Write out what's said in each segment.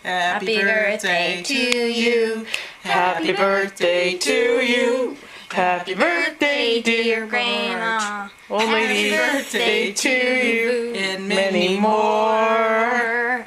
Happy birthday to you. Happy birthday to you. Happy birthday, dear Grandma. Oh, happy birthday to you and many more.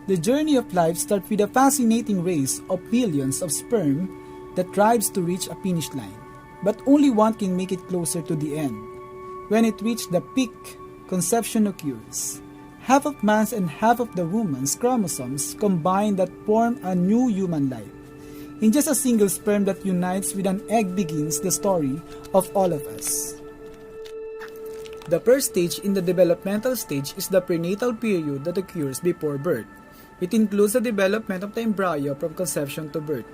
The journey of life starts with a fascinating race of millions of sperm that strives to reach a finish line, but only one can make it closer to the end. When it reaches the peak, conception occurs. Half of man's and half of the woman's chromosomes combine that form a new human life. In just a single sperm that unites with an egg begins the story of all of us. The first stage in the developmental stage is the prenatal period that occurs before birth. It includes the development of the embryo from conception to birth,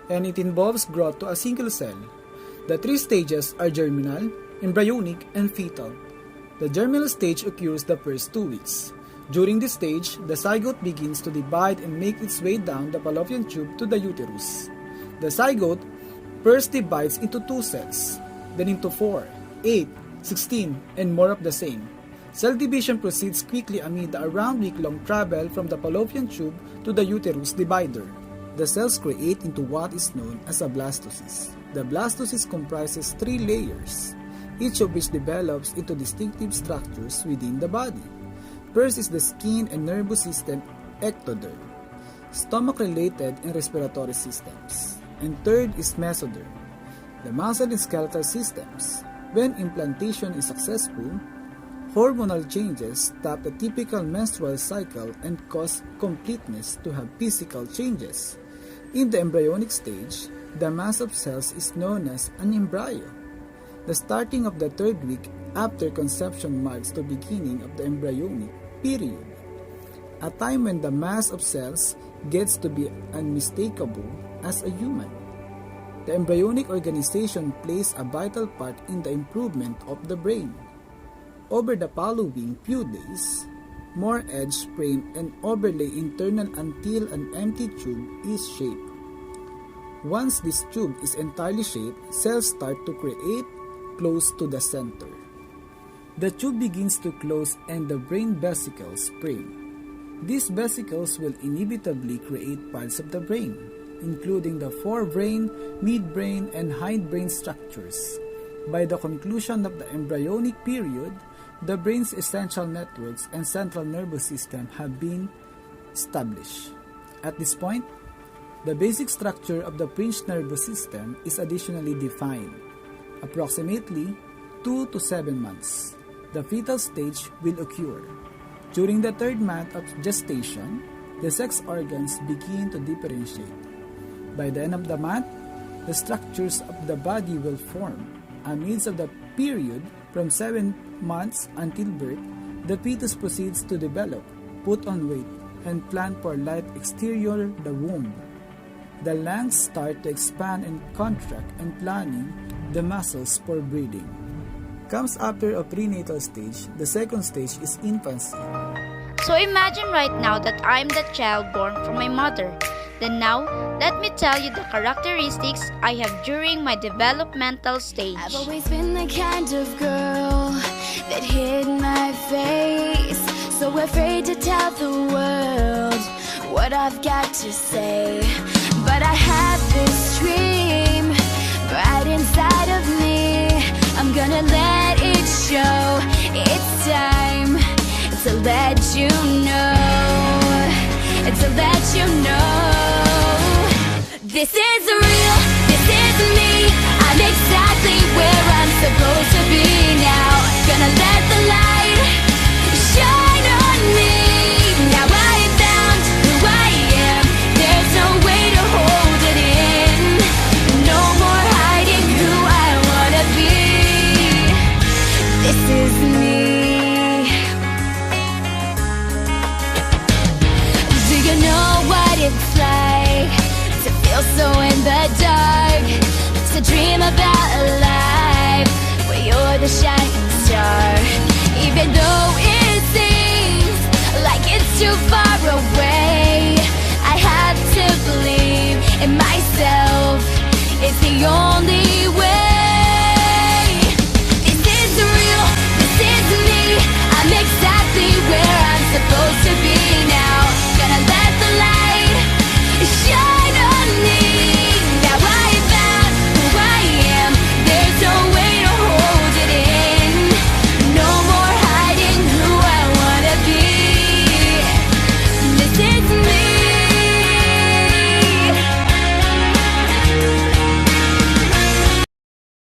and it involves growth to a single cell. The three stages are germinal, embryonic, and fetal. The germinal stage occurs the first 2 weeks. During this stage, the zygote begins to divide and make its way down the fallopian tube to the uterus. The zygote first divides into 2 cells, then into 4, 8, 16, and more of the same. Cell division proceeds quickly amid the around week-long travel from the fallopian tube to the uterus divider. The cells create into what is known as a blastocyst. The blastocyst comprises 3 layers, each of which develops into distinctive structures within the body. First is the skin and nervous system ectoderm, stomach-related and respiratory systems. And third is mesoderm, the muscle and skeletal systems. When implantation is successful, hormonal changes stop the typical menstrual cycle and cause completeness to have physical changes. In the embryonic stage, the mass of cells is known as an embryo. The starting of the 3rd week after conception marks the beginning of the embryonic period, a time when the mass of cells gets to be unmistakable as a human. The embryonic organization plays a vital part in the improvement of the brain. Over the following few days, more edge frame and overlay internal until an empty tube is shaped. Once this tube is entirely shaped, cells start to create close to the center. The tube begins to close and the brain vesicles spring. These vesicles will inevitably create parts of the brain, including the forebrain, midbrain, and hindbrain structures. By the conclusion of the embryonic period, the brain's essential networks and central nervous system have been established. At this point, the basic structure of the pinched nervous system is additionally defined. Approximately 2 to 7 months, the fetal stage will occur. During the 3rd month of gestation, the sex organs begin to differentiate. By the end of the month, the structures of the body will form. Amidst of the period from 7 months until birth, the fetus proceeds to develop, put on weight, and plan for life exterior the womb. The lungs start to expand and contract and planning the muscles for breathing. Comes after a prenatal stage, the 2nd stage is infancy. So imagine right now that I'm the child born from my mother. Then now, let me tell you the characteristics I have during my developmental stage. I've always been the kind of girl that hid my face, so afraid to tell the world what I've got to say. But I have this dream right inside of me. I'm gonna let it show. It's time to let you know. To let you know, this is real, this is me. I'm exactly where I'm supposed to be now. Gonna let the light shine on me. Now I found who I am. There's no way to hold it in. No more hiding who I wanna be. This is your